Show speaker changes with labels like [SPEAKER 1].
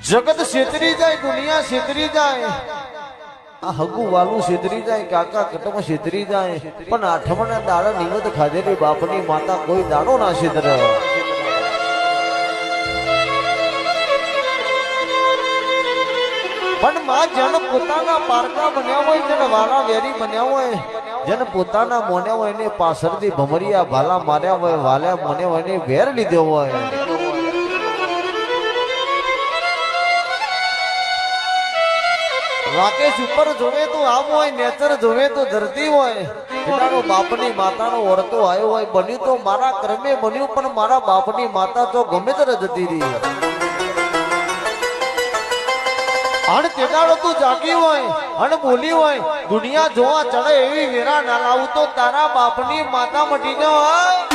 [SPEAKER 1] જગત છેતરી જાય, દુનિયા છેતરી જાય, આ હગુ વાલું છેતરી જાય, કાકા કટમ છેતરી જાય, પણ આઠમના દાડા નિમિત્ત ખાધેલી બાપની માતા કોઈ દાડો ના છેતરે. પણ માં જેને પોતાના પારકા બન્યા હોય, જેને વાલા વેરી બન્યા હોય, જેને પોતાના મોન્યા હોય એને પાછળથી ભમરિયા ભાલા માર્યા હોય, વાલ્યા મોન્યા હોય એને વેર લીધો હોય. રાકેશ ઉપર જોવે તો આમ હોય, નેચર જોવે તો ધરતી હોય. પિતાનો બાપની માતાનો ઓરતો આવ્યો હોય, બન્યું તો મારા કર્મે બન્યું, પણ મારા બાપની માતા તો ગમે ત્યારે જતી રહી. અને તેડાડો તું જાગી હોય અને બોલી હોય, દુનિયા જોવા ચડે એવી વેરા ના લાવું તો તારા બાપની માતા મટી જાય.